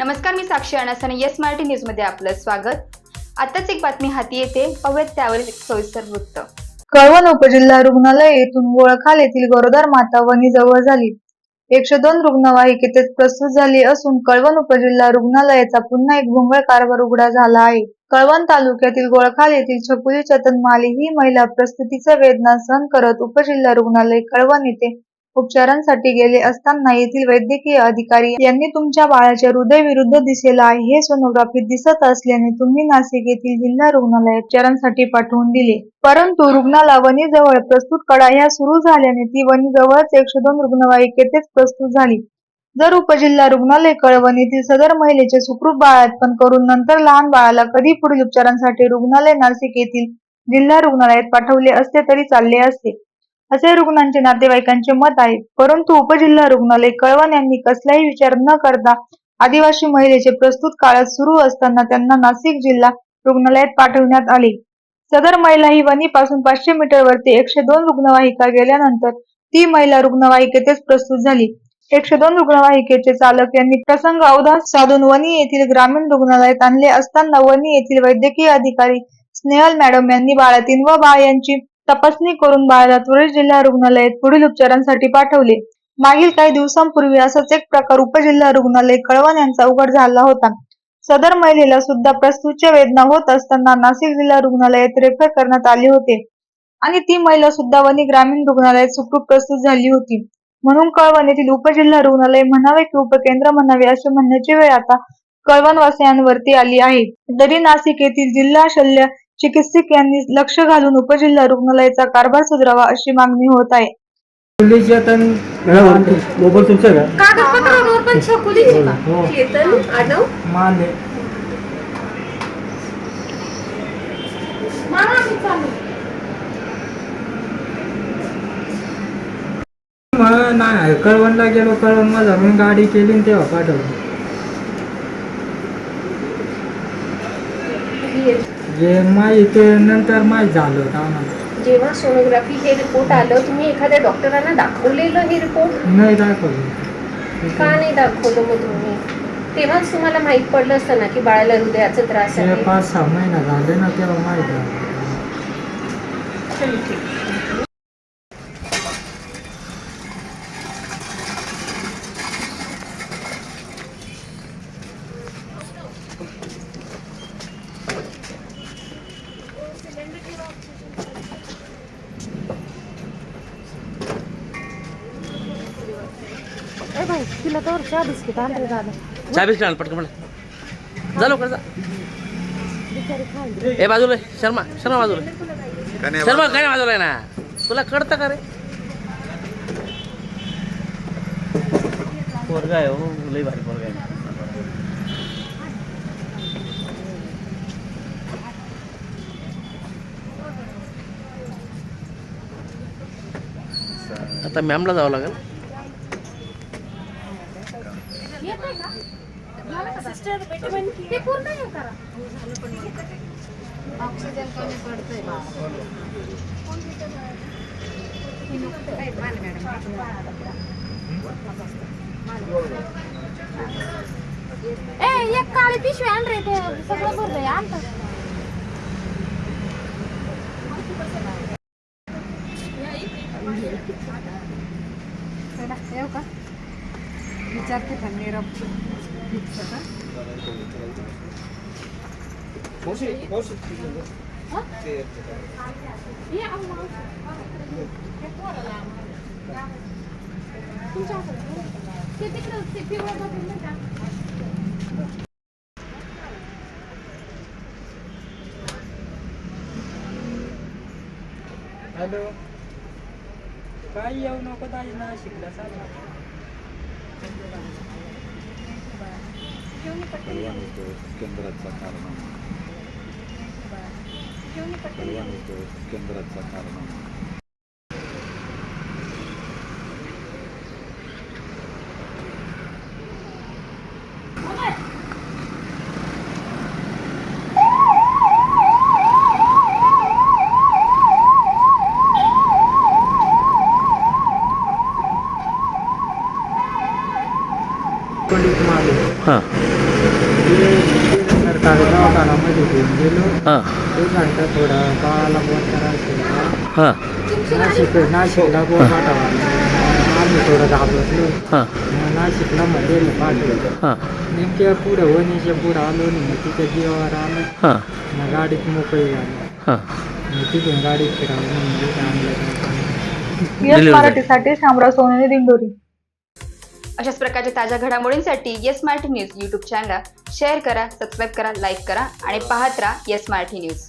नमस्कार, मी साक्षी अणसन. Yes Marathi news मध्ये आपलं स्वागत. आताच एक बातमी हाती येते, पाहूयात त्यावर एक सविस्तर वृत्त. कळवण उपजिल्हा रुग्णालय येथून गोळखाल येथील गरोदर माता वनी जवळ झाली. 102 रुग्णवाहिकेतच प्रस्तुत झाली असून कळवण उपजिल्हा रुग्णालयाचा पुन्हा एक भोंगळ कारभार उघडा झाला आहे. कळवण तालुक्यातील गोळखाल येथील छकुली चतन माली ही महिला प्रस्तुतीचा वेदना सहन करत उपजिल्हा रुग्णालय कळवण येथे उपचारांसाठी गेले असताना येथील वैद्यकीय अधिकारी यांनी तुमच्या बाळाच्या हृदय विरुद्ध दिशेला आहे हे सोनोग्राफीत दिसत असल्याने तुम्ही नाशिक येथील जिल्हा रुग्णालयात उपचारांसाठी पाठवून दिले. परंतु रुग्णाला वनी जवळ प्रस्तुत कळा ह्या सुरू झाल्याने ती वनी जवळच 102 रुग्णवाहिकेतच प्रस्तुत झाली. जर उपजिल्हा रुग्णालय कळवण येथील सदर महिलेचे सुखरूप बाळातपण करून नंतर लहान बाळाला कधी पुढील उपचारांसाठी रुग्णालय नाशिक येथील जिल्हा रुग्णालयात पाठवले असते तरी चालले असते, असे रुग्णांचे नातेवाईकांचे मत आहे. परंतु उपजिल्हा रुग्णालय कळवण यांनी कसलाही विचार न करता आदिवासी महिलेचे प्रस्तुत काळात सुरू असताना त्यांना नाशिक जिल्हा रुग्णालयात पाठवण्यात आले. सदर महिला ही वनी पासून 500 मीटरवरती 102 रुग्णवाहिका गेल्यानंतर ती महिला रुग्णवाहिकेतच प्रस्तुत झाली. 102 रुग्णवाहिकेचे चालक यांनी प्रसंग अवधान साधून वनी येथील ग्रामीण रुग्णालयात आणले असताना वनी येथील वैद्यकीय अधिकारी स्नेहल मॅडम यांनी बाळातीन व बाळ यांची तपासणी करून बाळाला त्वरित जिल्हा रुग्णालयात पुढील उपचारांसाठी पाठवले. मागील काही दिवसांपूर्वी असाच एक प्रकार उपजिल्हा रुग्णालय कळवण यांचा उघड झाला होता. सदर महिलेला सुद्धा प्रस्तुतीच्या वेदना होत असताना नाशिक जिल्हा रुग्णालयात रेफर करण्यात आले होते आणि ती महिला सुद्धा वनी ग्रामीण रुग्णालयात सुखरूप प्रस्तुत झाली होती. म्हणून कळवण येथील उपजिल्हा रुग्णालय म्हणावे की उपकेंद्र म्हणावे असे म्हणण्याची वेळ आता कळवणवासियांवरती आली आहे. तरी नाशिक येथील जिल्हा शल्य चिकित्सक यांनी लक्ष घालून उपजिल्हा रुग्णालयाचा कारभार सुधारावा अशी मागणी होत आहे. मोबाईल तुमचा का? कागदपत्रावर पण छकुलीच आहे का? केतन आडव माने मामा मी चालू. नाही कळवणला गेलो, कळवण माझा मी गाडी केली आणि तेव्हा पाठवलं. जे माहिती नंतर माहीत झालं होतं आम्हाला. जेव्हा सोनोग्राफी हे रिपोर्ट आलं, तुम्ही एखाद्या डॉक्टरांना दाखवलेलं हे रिपोर्ट? नाही दाखवलं. का नाही दाखवलं मग तुम्ही? तेव्हाच तुम्हाला माहित पडलं असतं ना की बाळाला हृदयाचा त्रास आहे. 5-6 महिना झाले ना तेव्हा माहीत झालं. ए भाई तिला तर चहा बिस्किट आणले दादा. चहा बिस्किट आण पटकन मला. जा लवकर जा. ए बाजूला शर्मा बाजूला. शर्मा काय बाजूला आहे ना, तुला कळतं का रे? पोरगा आहे हो, लई भारी पोरगा आहे. आता मॅमला जावं लागेल. ऑक्सिजन कमी पडतंय. ए एक काळी पिशवी आण रे, ते सगळं भरलंय आणतात. येऊ का विचारते का निरब हॅलो, काय येऊ नको ताई ना शिकला चालेल. केंद्राचा कारनामा. पंडित माने. हां दवाखान्यामध्ये घेऊन गेलो. हां ते सांगता थोडा बाळाला बोलता असेल का हां नाशिकला बोल पाठवा. आम्ही थोडं घाबरलो. हां मग नाशिकला मध्ये पाठवलं. हां नेमक्या पुढं वणीच्या पुढं आलो नाही. मग तिच्या जीवावर आलं. हां मग गाडीत मोकळी झाली. हां मग तिथून गाडीत फिरावलं म्हणजे आणलं. यस मराठीसाठी शामराव सोनेने दिंडोरी. अशाच प्रकारच्या ताज्या घडामोडींसाठी येस मराठी न्यूज यूट्यूब चॅनलला शेअर करा, सबस्क्राईब करा, लाईक करा आणि पाहत राहा येस मराठी न्यूज.